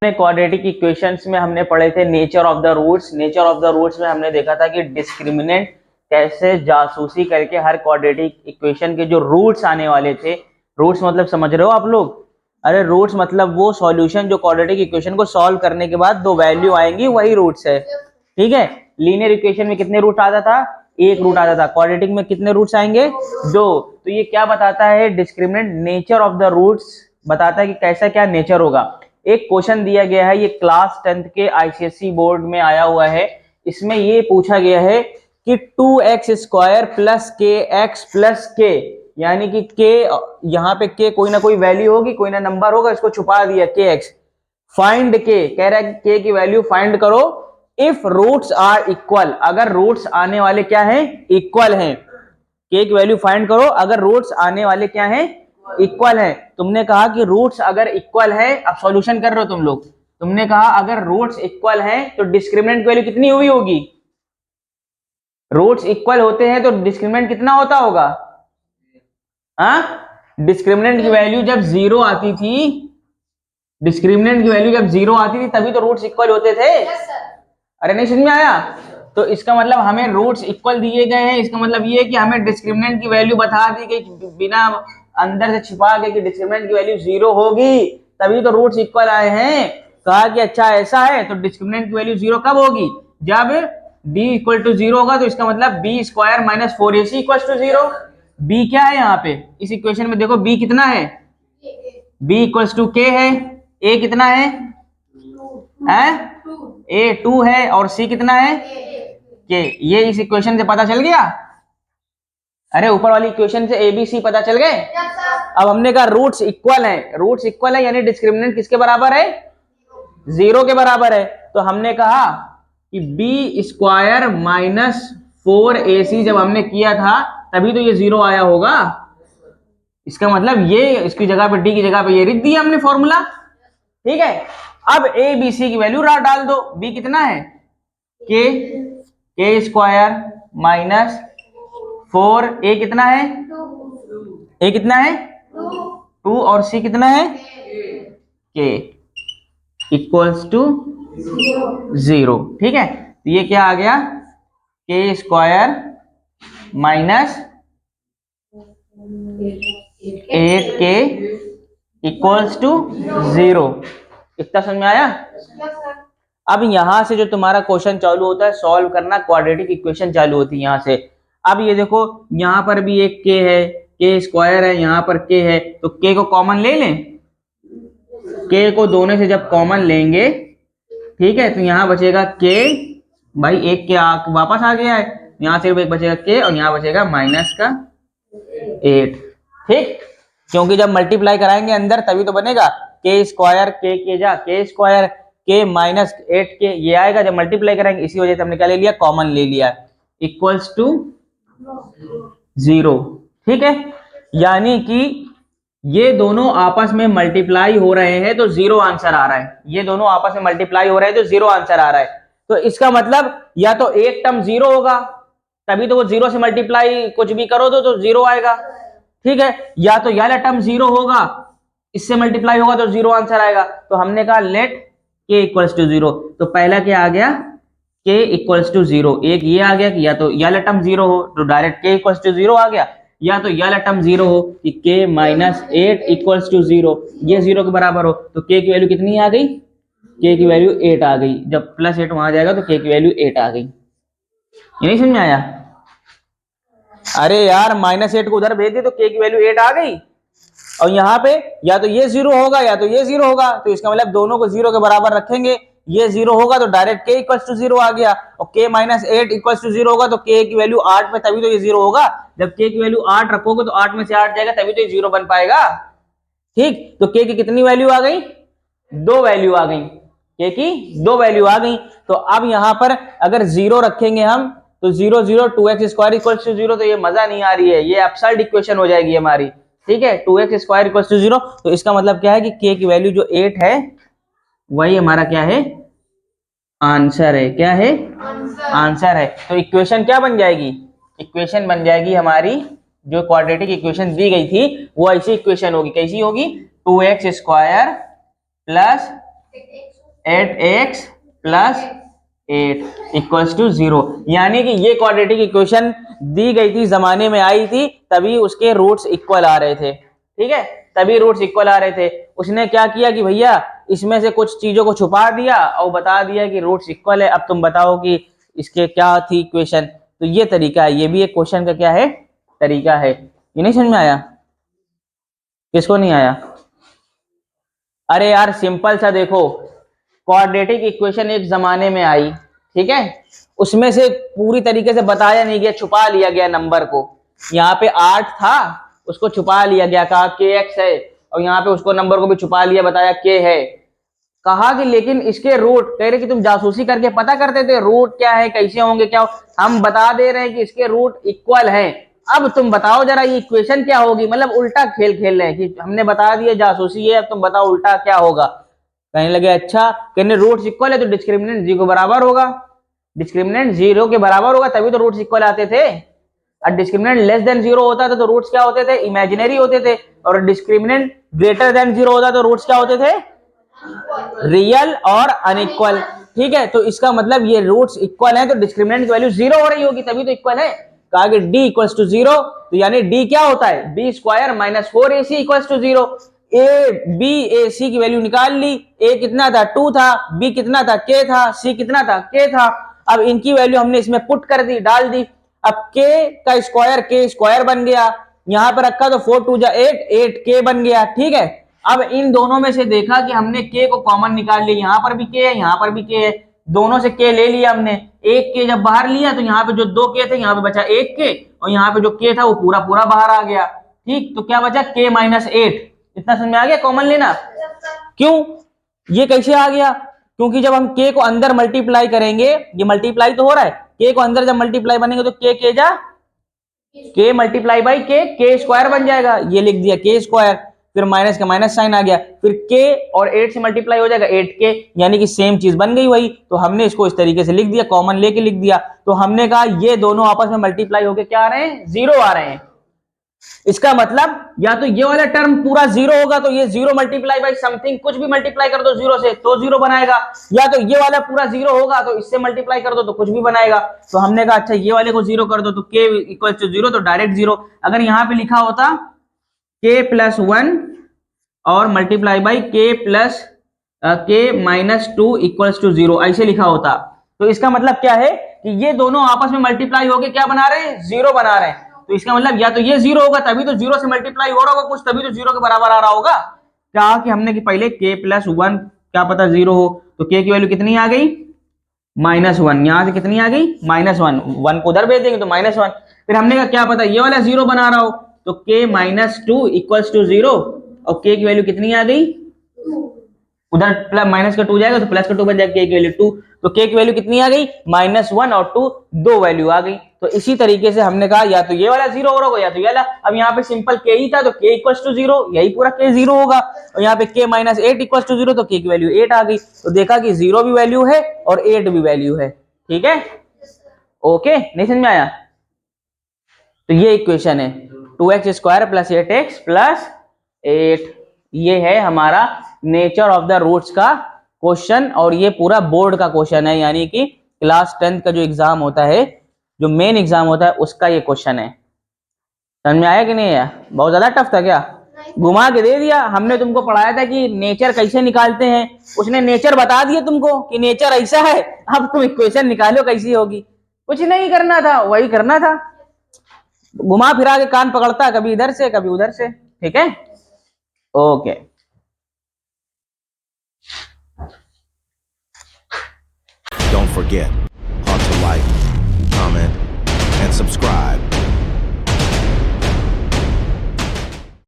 Quadratic equations में हमने पढ़े थे nature of the roots. Nature of the roots में हमने देखा था कि डिस्क्रिमिनेंट कैसे जासूसी करके हर क्वाड्रेटिक इक्वेशन के जो रूट्स आने वाले थे, रूट्स मतलब समझ रहे हो आप लोग? अरे रूट्स मतलब वो सॉल्यूशन जो क्वाड्रेटिक इक्वेशन को सॉल्व करने के बाद दो वैल्यू आएंगी, वही रूट्स है। ठीक है, लीनियर इक्वेशन में कितने रूट आता था? एक रूट आता था। क्वाड्रेटिक में कितने रूट्स आएंगे? दो। तो ये क्या बताता है? Discriminant nature of the roots बताता है कि कैसा क्या नेचर होगा। एक क्वेश्चन दिया गया है, ये क्लास 10th के आईसीएसई बोर्ड में आया हुआ है। इसमें ये पूछा गया है कि 2x² प्लस के एक्स प्लस के, यानी कि के यहाँ पे के कोई ना कोई वैल्यू होगी, कोई ना नंबर होगा, इसको छुपा दिया के एक्स। फाइंड के, कह रहा है के की वैल्यू फाइंड करो इफ रूट्स आर इक्वल, अगर रूट्स आने वाले क्या हैं? इक्वल हैं। के की वैल्यू फाइंड करो अगर रूट्स आने वाले क्या हैं? इक्वल है। तुमने कहा कि रूट्स अगर इक्वल है, अब सॉल्यूशन कर रहे हो तुम लोग, तुमने कहा अगर रूट्स इक्वल हैं तो डिस्क्रिमिनेंट वैल्यू कितनी हुई होगी? रूट्स इक्वल होते हैं तो डिस्क्रिमिनेंट कितना होता होगा? हाँ, डिस्क्रिमिनेंट की वैल्यू जब जीरो आती थी, डिस्क्रिमिनेंट की वैल्यू जब जीरो आती थी तभी तो रूट्स इक्वल होते थे। अरे नहीं समझ में आया? तो इसका मतलब हमें रूट्स इक्वल दिए गए हैं, इसका मतलब ये है कि हमें डिस्क्रिमिनेंट की वैल्यू बता दी गई बिना अंदर से छिपा के कि डिस्क्रिमिनेंट की वैल्यू जीरो होगी, तभी तो रूट्स इक्वल आए हैं। कहा कि अच्छा ऐसा है तो डिस्क्रिमिनेंट की वैल्यू जीरो कब होगी? जब b इक्वल टू जीरो होगा। तो इसका मतलब b² minus 4ac equal to zero. b क्या है यहाँ पे इस इक्वेशन में? देखो b कितना है? b इक्वल टू k है। a कितना है? a 2 है और c कितना है? k। ये इस इक्वेशन से पता चल गया? अरे ऊपर वाली इक्वेशन से a b c पता चल गए? अब हमने कहा रूट्स इक्वल है, रूट्स इक्वल है यानी डिस्क्रिमिनेंट किसके बराबर है? जीरो के बराबर है। तो हमने कहा कि b² माइनस 4ac जब हमने किया था तभी तो ये जीरो आया होगा। इसका मतलब ये इसकी जगह पे d की जगह पे ये लिख दिया हमने फॉर्मूला। ठीक है, अब a b c की वैल्यू डाल दो। b कितना है? k² माइनस 4, a कितना है? a कितना है? 2 और c कितना है? k equals to 0। ठीक है, तो ये क्या आ गया? k² minus 8k equals to 0। इतना समझ में आया? अब यहां से जो तुम्हारा क्वेश्चन चालू होता है सॉल्व करना, क्वाड्रेटिक इक्वेशन चालू होती है यहां से। अब ये देखो यहां पर भी एक k है, k² है, यहां पर k है, तो k को कॉमन ले लें। k को दोनों से जब कॉमन लेंगे, ठीक है, तो यहां बचेगा k, भाई एक के वापस आ गया है, यहां से एक बचेगा k और यहां बचेगा माइनस का 8। ठीक, क्योंकि जब मल्टीप्लाई कराएंगे अंदर तभी तो बनेगा। k² k जा k² k माइनस 8k ये आएगा जब मल्टीप्लाई करेंगे, इसी वजह से हमने क्या ले लिया? कॉमन ले लिया, इक्वल्स टू 0। ठीक है, यानी कि ये दोनों आपस में मल्टीप्लाई हो रहे हैं तो 0 आंसर आ रहा है। ये दोनों आपस में मल्टीप्लाई हो रहे हैं तो 0 आंसर आ रहा है। तो इसका मतलब या तो एक टर्म 0 होगा, तभी तो वो 0 से मल्टीप्लाई कुछ भी करो तो 0 आएगा। ठीक है, या तो वाला टर्म 0 होगा, इससे मल्टीप्लाई होगा तो 0 आंसर आएगा। तो हमने कहा लेट k इक्वल्स टू 0। तो पहला क्या आ गया? k equals to 0। एक ये आ गया कि या तो वाला टर्म 0 हो तो डायरेक्ट k इक्वल्स टू 0 आ गया, या तो वाला टर्म 0 हो कि k माइनस 8 इक्वल्स टू 0, ये 0 के बराबर हो। तो k की वैल्यू कितनी आ गई? k की वैल्यू 8 आ गई। जब प्लस 8 वहां जाएगा तो k की वैल्यू 8 आ गई। ये नहीं समझ में आया? अरे यार -8 को उधर भेज दे तो k की वैल्यू 8 आ गई, और यहाँ पे या तो ये 0 होगा या तो ये 0 होगा। तो इसका मतलब दोनों को 0 के बराबर रखेंगे, ये 0 होगा तो डायरेक्ट k इक्वल्स टू 0 आ गया, और k माइनस 8 इक्वल्स टू 0 होगा तो k की वैल्यू 8 में तभी तो ये 0 होगा। जब k की वैल्यू 8 रखोगे तो 8 में से 8 जाएगा तभी तो ये 0 बन पाएगा। ठीक, तो k की कितनी वैल्यू आ गई? 2 वैल्यू आ गई, k की 2 वैल्यू आ गई। तो अब यहाँ पर अगर 0 रखेंगे हम तो 0 0 2x² इक्वल्स टू 0, तो ये मजा नहीं आ रही है, ये एब्सर्ड इक्वेशन हो जाएगी हमारी। ठीक है, 2x² इक्वल्स टू 0, तो इसका मतलब क्या है कि k की वैल्यू जो 8 है वही हमारा क्या है? आंसर है। क्या है? आंसर है। तो इक्वेशन क्या बन जाएगी? इक्वेशन बन जाएगी हमारी, जो क्वाड्रेटिक इक्वेशन दी गई थी वो ऐसी इक्वेशन होगी। कैसी होगी? 2x² plus 8x plus 8 equals to 0। यानी कि ये क्वाड्रेटिक इक्वेशन दी गई थी, जमाने में आई थी, तभी उसके रूट्स इक्वल आ रहे थे। ठीक है, तभी रूट्स इक्वल आ रहे थे। उसने क्या किया कि भैया इसमें से कुछ चीजों को छुपा दिया और बता दिया कि रूट्स इक्वल है। अब तुम बताओ कि इसके क्या थी इक्वेशन। तो ये तरीका है, ये भी एक क्वेश्चन का क्या है, तरीका है। ये नहीं समझ में आया? किसको नहीं आया? अरे यार सिंपल सा देखो, क्वाड्रेटिक इक्वेशन एक जमाने में आई, ठीक है, उसमें से पूरी तरीके से बताया नहीं गया, छुपा लिया गया नंबर को। यहाँ पे 8 था, उसको छुपा लिया गया, कहा के एक्स है, और यहाँ पे उसको नंबर को भी छुपा लिया, बताया के है। कहा कि लेकिन इसके रूट, कह रहे कि तुम जासूसी करके पता करते थे रूट क्या है, कैसे होंगे, क्या हम बता दे रहे हैं कि इसके रूट इक्वल हैं। अब तुम बताओ जरा ये इक्वेशन क्या होगी। मतलब उल्टा खेल खेल रहे हैं कि हमने बता दिया जासूसी है, अब तुम बताओ उल्टा क्या होगा। कहने लगे अच्छा, कहने रूट्स इक्वल है तो डिस्क्रिमिनेंट 0 के बराबर होगा, डिस्क्रिमिनेंट 0 के बराबर होगा, तभी तो रूट्स इक्वल आते थे। और डिस्क्रिमिनेंट लेस देन 0 होता था तो रूट्स क्या होते थे, इमेजिनरी होते थे। और डिस्क्रिमिनेंट ग्रेटर देन 0 होता तो रूट्स क्या होते थे, रियल और अनइक्वल। ठीक है, तो इसका मतलब ये रूट्स इक्वल है तो डिस्क्रिमिनेंट की वैल्यू 0 हो रही होगी, तभी तो इक्वल है। कहा कि d इक्वल्स टू 0, तो यानी d क्या होता है, b square minus 4ac equals to 0। a b a c की वैल्यू निकाल ली, a कितना था 2 था, b कितना था k था, c कितना था k था। अब इनकी वैल्यू हमने इसमें पुट कर दी, डाल दी। अब k का स्क्वायर k स्क्वायर बन गया, यहां पर रखा तो 4 2 जा 8, 8k बन गया। ठीक है, अब इन दोनों में से देखा कि हमने k को कॉमन निकाल लिया, यहां पर भी k है, यहां पर भी k है, दोनों से k ले लिया हमने। एक k जब बाहर लिया तो यहाँ पे जो 2 k थे यहाँ पे बचा 1 k, और यहाँ पे जो k था वो पूरा पूरा बाहर आ गया। ठीक, तो क्या बचा k माइनस 8। इतना समझ में आ गया कॉमन लेना? क्यों, ये कैसे आ गया? क्योंकि जब हम k को अंदर मल्टीप्लाई करेंगे, ये मल्टीप्लाई तो हो रहा है, k को अंदर जब मल्टीप्लाई बनेंगे तो k जा k multiply by k square बन जाएगा, ये लिख दिया k स्क्वायर, फिर माइनस का माइनस साइन आ गया, फिर k और 8 से मल्टीप्लाई हो जाएगा 8k, यानी कि सेम चीज बन गई वही। तो हमने इसको इस तरीके से लिख दिया, कॉमन लेके लिख दिया। तो हमने कहा ये दोनों आपस में मल्टीप्लाई होके क्या आ रहे हैं, 0 आ रहे हैं। इसका मतलब या तो ये वाला टर्म पूरा 0 होगा तो ये 0 मल्टीप्लाई बाई समथिंग, कुछ भी मल्टीप्लाई कर दो 0 से तो 0 बनाएगा, या तो ये वाला पूरा 0 होगा तो इससे मल्टीप्लाई कर दो तो कुछ भी बनाएगा। तो हमने कहा अच्छा ये वाले को 0 कर दो तो k इक्वल टू 0, तो डायरेक्ट 0। अगर यहाँ पे लिखा होता k प्लस 1 और multiply by k plus k minus 2 equals to 0, ऐसे लिखा होता, तो इसका मतलब क्या है कि ये दोनों आपस में मल्टीप्लाई होके क्या बना रहे हैं, 0 बना रहे हैं। तो इसका मतलब या तो ये 0 होगा तभी तो 0 से मल्टीप्लाई हो रहा होगा कुछ, तभी तो 0 के बराबर आ रहा होगा। क्या कि हमने कि पहले k प्लस 1 क्या पता 0 हो, तो k की वैल्यू कितनी आ गई, -1। यहां से कितनी आ गई, -1, 1 को उधर भेज देंगे तो -1। फिर हमने कहा क्या पता ये वाला 0 बना रहा हो, तो k माइनस 2 इक्वल्स टू 0, और k की वैल्यू कितनी आ गई, उधर प्लस माइनस का 2 जाएगा तो प्लस का 2 बन जाएगा, k की वैल्यू 2, तो k की वैल्यू कितनी आ गई, -1 और 2, दो वैल्यू आ गई। तो इसी तरीके से हमने कहा या तो ये वाला 0 हो रहा होगा या तो ये वाला। अब यहाँ पे सिंपल k ही था तो k इक्वल्स टू 0, यही पूरा k 0 होगा, और यहाँ पे k माइनस 8 इक्वल्स टू 0, तो k की वैल्यू 8 आ गई। तो देखा कि 0 भी वैल्यू है और 8 भी वैल्यू है। ठीक है, ओके, नहीं समझ में आया? तो ये इक्वेशन है 2x square plus 8x plus 8, ये है हमारा नेचर ऑफ द रूट्स का क्वेश्चन, और ये पूरा बोर्ड का क्वेश्चन है, यानी कि क्लास 10th का जो एग्जाम होता है, जो मेन एग्जाम होता है, उसका ये क्वेश्चन है। समझ में आया कि नहीं आया? बहुत ज्यादा टफ था क्या? घुमा के दे दिया। हमने तुमको पढ़ाया था कि नेचर कैसे निकालते हैं, उसने नेचर बता दिया तुमको कि नेचर ऐसा है, अब तुम इक्वेशन निकालो कैसी होगी। कुछ नहीं करना था, वही करना था, घुमा फिरा के कान पकड़ता, कभी इधर से कभी उधर से। ठीक है, okay. Don't forget to like, comment, and subscribe.